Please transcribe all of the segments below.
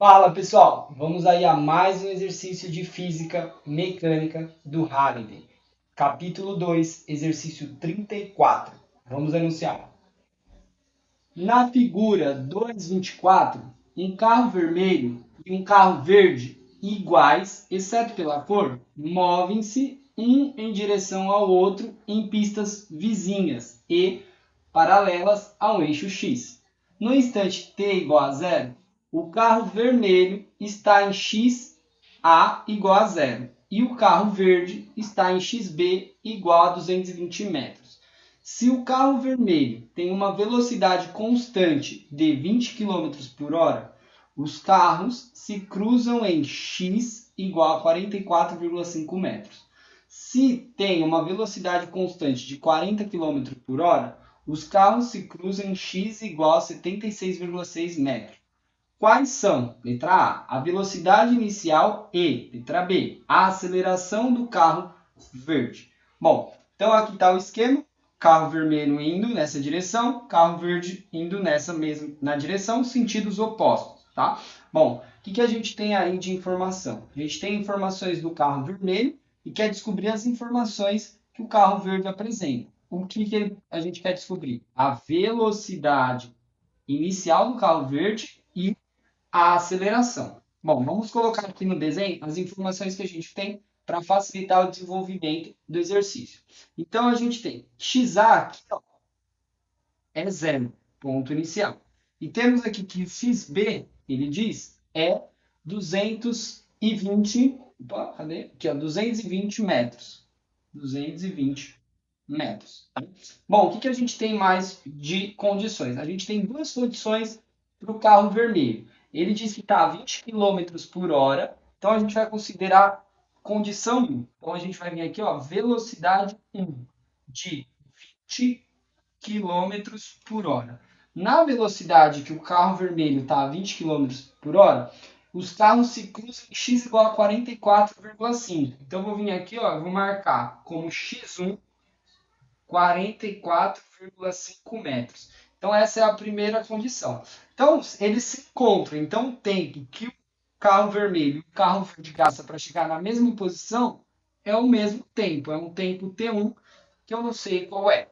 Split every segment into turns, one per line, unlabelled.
Fala pessoal, vamos aí a mais um exercício de física mecânica do Halliday. Capítulo 2, exercício 34. Vamos anunciar. Na figura 2.24, um carro vermelho e um carro verde iguais, exceto pela cor, movem-se um em direção ao outro em pistas vizinhas e paralelas ao eixo X. No instante t igual a zero, o carro vermelho está em xa igual a zero e o carro verde está em xb igual a 220 metros. Se o carro vermelho tem uma velocidade constante de 20 km por hora, os carros se cruzam em x igual a 44,5 metros. Se tem uma velocidade constante de 40 km por hora, os carros se cruzam em x igual a 76,6 metros. Quais são? Letra A velocidade inicial e, letra B, a aceleração do carro verde. Bom, então aqui está o esquema. Carro vermelho indo nessa direção, carro verde indo na direção, sentidos opostos, tá? Bom, o que a gente tem aí de informação? A gente tem informações do carro vermelho e quer descobrir as informações que o carro verde apresenta. O que a gente quer descobrir? A velocidade inicial do carro verde e a aceleração. Bom, vamos colocar aqui no desenho as informações que a gente tem para facilitar o desenvolvimento do exercício. Então, a gente tem xa aqui, ó, é zero, ponto inicial. E temos aqui que o xb, ele diz, é 220, opa, cadê? Aqui, ó, 220 metros. 220 metros. Tá? Bom, o que a gente tem mais de condições? A gente tem duas condições para o carro vermelho. Ele diz que está a 20 km por hora, então a gente vai considerar condição 1. Então a gente vai vir aqui, ó, velocidade 1 de 20 km por hora. Na velocidade que o carro vermelho está a 20 km por hora, os carros se cruzam em x igual a 44,5. Então, eu vou vir aqui, ó, eu vou marcar como x1 44,5 metros. Então, essa é a primeira condição. Então, eles se encontram. Então, o tempo que o carro vermelho e o carro verde gasta para chegar na mesma posição é o mesmo tempo. É um tempo T1 que eu não sei qual é.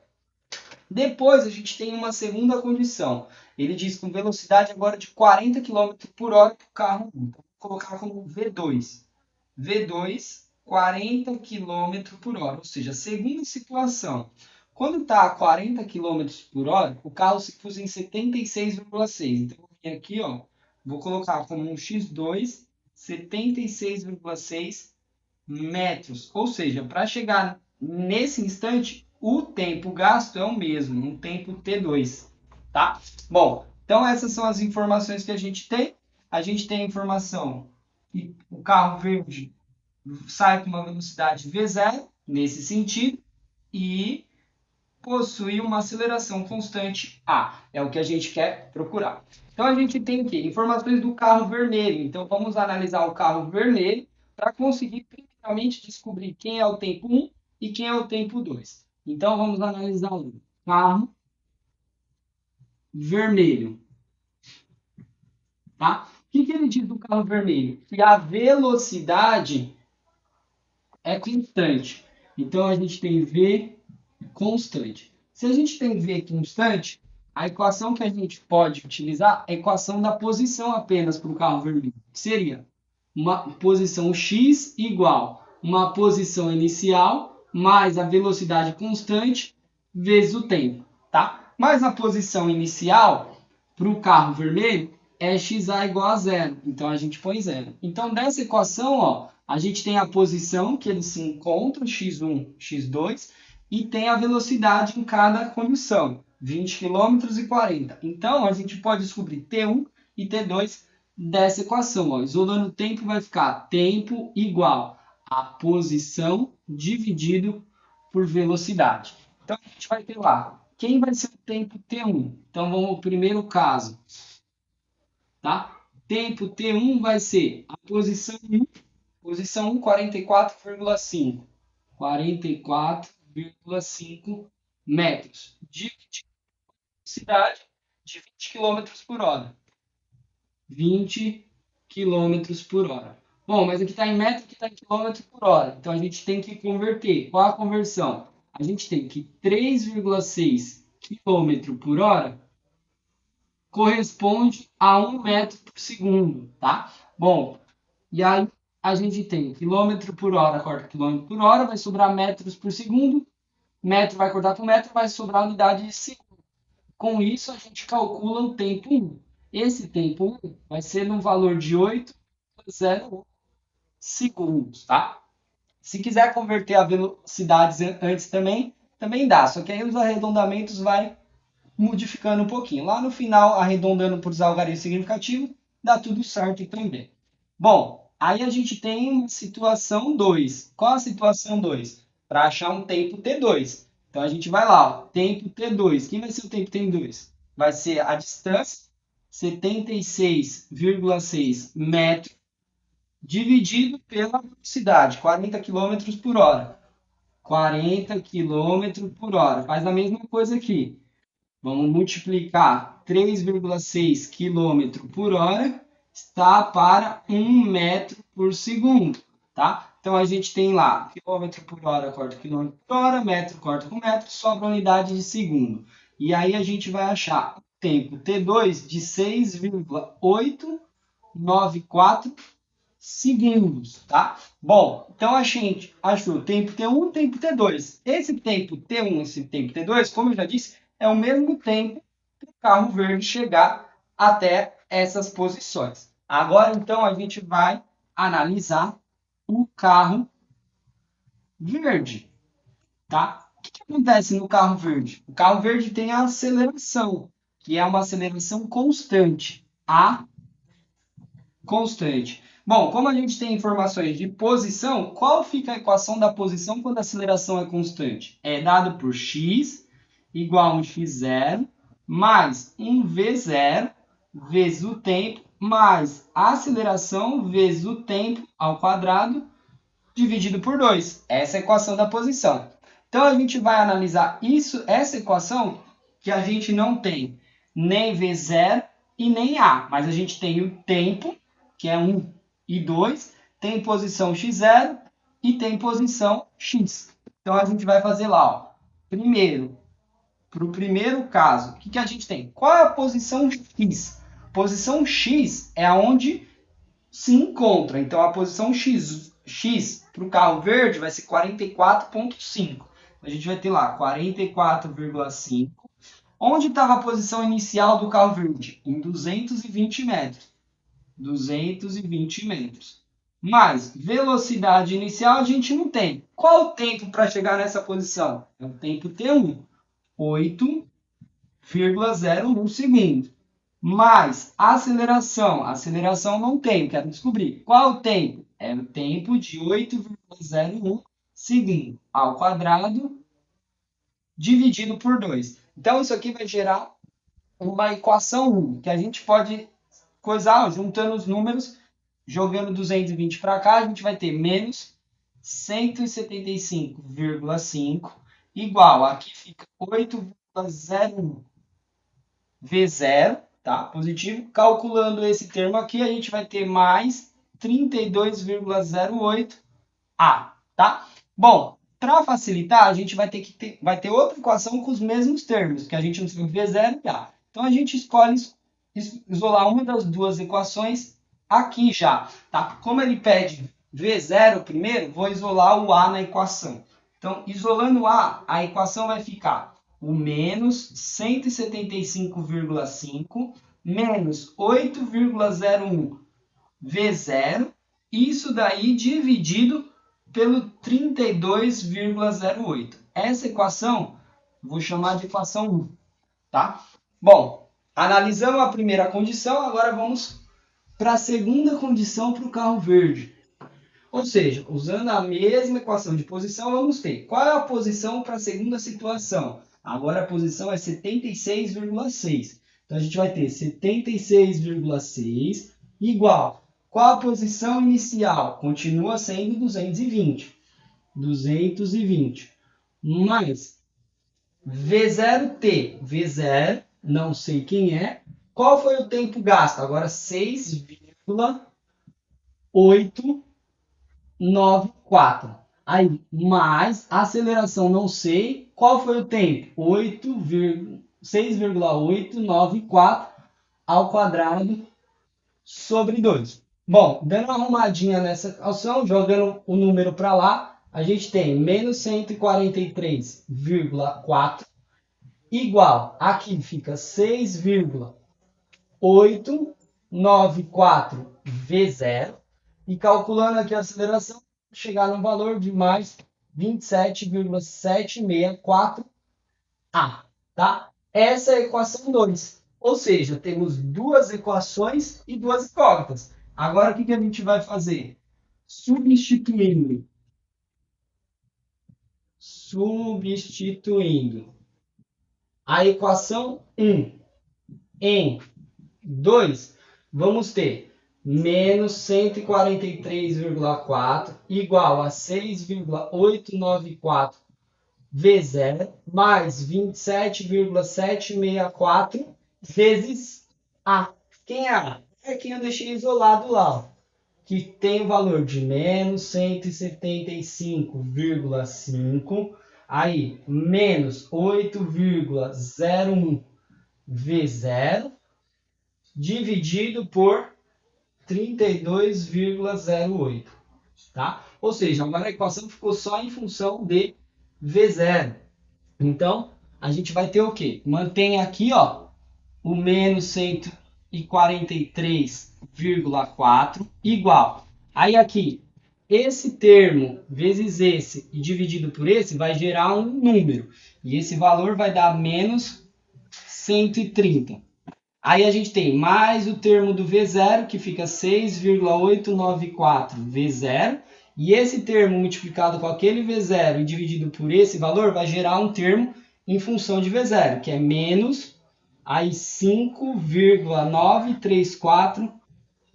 Depois, a gente tem uma segunda condição. Ele diz com velocidade agora de 40 km por hora para o carro 1. Então, vou colocar como V2. V2, 40 km por hora. Ou seja, segunda situação. Quando está a 40 km por hora, o carro se cruza em 76,6. Então, vou vir aqui, ó, vou colocar como um x2, 76,6 metros. Ou seja, para chegar nesse instante, o tempo gasto é o mesmo, um tempo T2, tá? Bom, então essas são as informações que a gente tem. A gente tem a informação que o carro verde sai com uma velocidade V0, nesse sentido, e possui uma aceleração constante A. É o que a gente quer procurar. Então a gente tem aqui informações do carro vermelho. Então vamos analisar o carro vermelho para conseguir primeiramente descobrir quem é o tempo 1 e quem é o tempo 2. Então vamos analisar o carro vermelho. Tá? O que ele diz do carro vermelho? Que a velocidade é constante. Então a gente tem V constante. Se a gente tem V constante, a equação que a gente pode utilizar é a equação da posição apenas para o carro vermelho. Que seria uma posição x igual uma posição inicial mais a velocidade constante vezes o tempo, tá? Mas a posição inicial para o carro vermelho é xa igual a zero. Então a gente põe zero. Então dessa equação, ó, a gente tem a posição que eles se encontram, x1, x2, e tem a velocidade em cada condição, 20 km e 40. Então a gente pode descobrir T1 e T2 dessa equação. Ó. Isolando o tempo vai ficar tempo igual a posição dividido por velocidade. Então a gente vai ter lá quem vai ser o tempo T1. Então vamos ao primeiro caso. Tá? Tempo T1 vai ser a posição 1, posição 1, 44,5. 44,5 metros. Dividido por velocidade de 20 km por hora. 20 quilômetros por hora. Bom, mas aqui está em metro, aqui está em quilômetro por hora. Então a gente tem que converter. Qual a conversão? A gente tem que 3,6 quilômetro por hora corresponde a 1 metro por segundo, tá? Bom, e aí a gente tem quilômetro por hora corta quilômetro por hora, vai sobrar metros por segundo. Metro vai cortar com metro, vai sobrar unidade de segundo. Com isso, a gente calcula o tempo 1. Esse tempo 1 vai ser no valor de 8,01 segundos, tá? Se quiser converter a velocidades antes também dá. Só que aí os arredondamentos vai modificando um pouquinho. Lá no final, arredondando por algarismo significativo, dá tudo certo também. Bom, aí a gente tem uma situação 2. Qual a situação 2? Para achar um tempo T2. Então a gente vai lá, ó, tempo T2. Quem vai ser o tempo T2? Vai ser a distância, 76,6 metros, dividido pela velocidade, 40 km por hora. 40 km por hora. Faz a mesma coisa aqui. Vamos multiplicar 3,6 km por hora está para 1 metro por segundo, tá? Então a gente tem lá quilômetro por hora corta quilômetro por hora, metro corta com metro, sobra a unidade de segundo. E aí a gente vai achar o tempo T2 de 6,894 segundos, tá? Bom, então a gente achou o tempo T1 e tempo T2. Esse tempo T1 e esse tempo T2, como eu já disse, é o mesmo tempo para o carro verde chegar até essas posições. Agora, então, a gente vai analisar o carro verde, tá? O que acontece no carro verde? O carro verde tem a aceleração, que é uma aceleração constante, a constante. Bom, como a gente tem informações de posição, qual fica a equação da posição quando a aceleração é constante? É dado por x igual a um x0 mais um v0 vezes o tempo mais a aceleração vezes o tempo ao quadrado dividido por 2. Essa é a equação da posição. Então a gente vai analisar essa equação que a gente não tem nem v0 e nem a, mas a gente tem o tempo, que é 1 e 2, tem posição x0 e tem posição x. Então a gente vai fazer lá, ó. Primeiro, para o primeiro caso, o que a gente tem? Qual é a posição x? Posição x é onde se encontra. Então a posição x para o carro verde vai ser 44,5. A gente vai ter lá 44,5. Onde estava a posição inicial do carro verde? Em 220 metros. 220 metros. Mas velocidade inicial a gente não tem. Qual o tempo para chegar nessa posição? É o tempo T1, 8,01 segundo. Mais aceleração não tem, quero descobrir. Qual o tempo? É o tempo de 8,01 segundo ao quadrado dividido por 2. Então isso aqui vai gerar uma equação 1, que a gente pode coisar, juntando os números, jogando 220 para cá, a gente vai ter menos 175,5 igual, aqui fica 8,01 V0, tá? Positivo. Calculando esse termo aqui, a gente vai ter mais 32,08A, tá? Bom, para facilitar, a gente vai ter outra equação com os mesmos termos, que a gente não sabe V0 e A. Então a gente escolhe isolar uma das duas equações aqui já, tá? Como ele pede V0 primeiro, vou isolar o A na equação. Então, isolando o A, a equação vai ficar o menos 175,5 menos 8,01 V0, isso daí dividido pelo 32,08. Essa equação eu vou chamar de equação 1, tá? Bom, analisamos a primeira condição, agora vamos para a segunda condição para o carro verde. Ou seja, usando a mesma equação de posição, vamos ter qual é a posição para a segunda situação? Agora a posição é 76,6. Então a gente vai ter 76,6 igual. Qual a posição inicial? Continua sendo 220. 220. Mais V0T. V0, não sei quem é. Qual foi o tempo gasto? Agora 6,8 894. Aí, mais a aceleração, não sei. Qual foi o tempo? 6,894 ao quadrado sobre 2. Bom, dando uma arrumadinha nessa equação, jogando o número para lá, a gente tem menos 143,4 igual, aqui fica 6,894 V0. E calculando aqui a aceleração, chegar no valor de mais 27,764 A, tá? Essa é a equação 2. Ou seja, temos duas equações e duas incógnitas. Agora, o que a gente vai fazer? Substituindo a equação 1 em 2, vamos ter menos 143,4 igual a 6,894 V0 mais 27,764 vezes A. Quem é A? É quem eu deixei isolado lá, ó, que tem o valor de menos 175,5, aí menos 8,01 V0 dividido por 32,08, tá? Ou seja, agora a equação ficou só em função de V0. Então, a gente vai ter o quê? Mantém aqui, ó, o menos 143,4 igual. Aí aqui, esse termo vezes esse e dividido por esse vai gerar um número. E esse valor vai dar menos 130. Aí a gente tem mais o termo do V0, que fica 6,894 V0. E esse termo multiplicado com aquele V0 e dividido por esse valor vai gerar um termo em função de V0, que é menos aí 5,934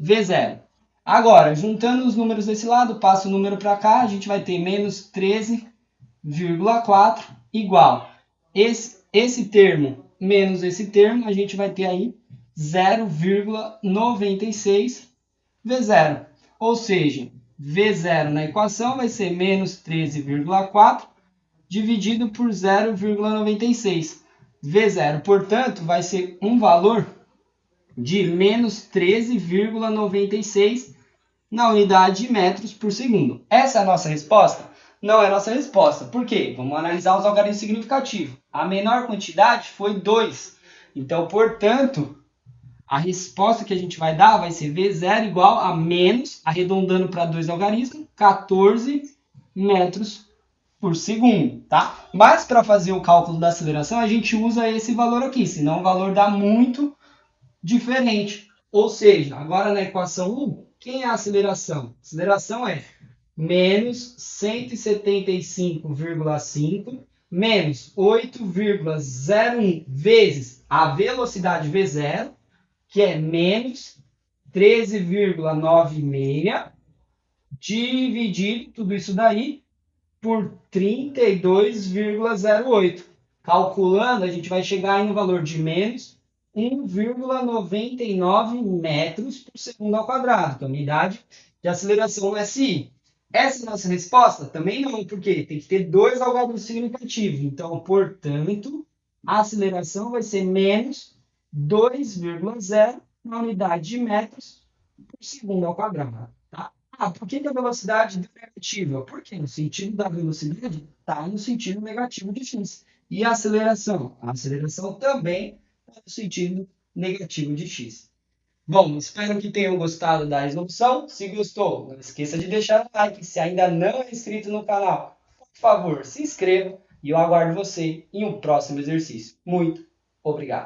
V0. Agora, juntando os números desse lado, passa o número para cá, a gente vai ter menos 13,4 igual. Esse termo menos esse termo, a gente vai ter aí 0,96 V0. Ou seja, V0 na equação vai ser menos 13,4 dividido por 0,96. V0, portanto, vai ser um valor de menos 13,96 na unidade de metros por segundo. Essa é a nossa resposta? Não é a nossa resposta. Por quê? Vamos analisar os algarismos significativos. A menor quantidade foi 2. Então, portanto, a resposta que a gente vai dar vai ser V0 igual a menos, arredondando para 2 algarismos, 14 metros por segundo, tá? Mas para fazer o cálculo da aceleração, a gente usa esse valor aqui, senão o valor dá muito diferente. Ou seja, agora na equação 1, quem é a aceleração? A aceleração é menos 175,5 menos 8,01 vezes a velocidade V0, que é menos 13,96, dividido tudo isso daí por 32,08. Calculando, a gente vai chegar aí no valor de menos 1,99 metros por segundo ao quadrado, que é a unidade de aceleração no SI. Essa é a nossa resposta? Também não, porque tem que ter dois algarismos significativos. Então, portanto, a aceleração vai ser menos 2,0 na unidade de metros por segundo ao quadrado. Tá? Por que a velocidade deu negativa? Porque no sentido da velocidade está no sentido negativo de x. E a aceleração? A aceleração também está no sentido negativo de x. Bom, espero que tenham gostado da resolução. Se gostou, não esqueça de deixar o like. Se ainda não é inscrito no canal, por favor, se inscreva e eu aguardo você em um próximo exercício. Muito obrigado!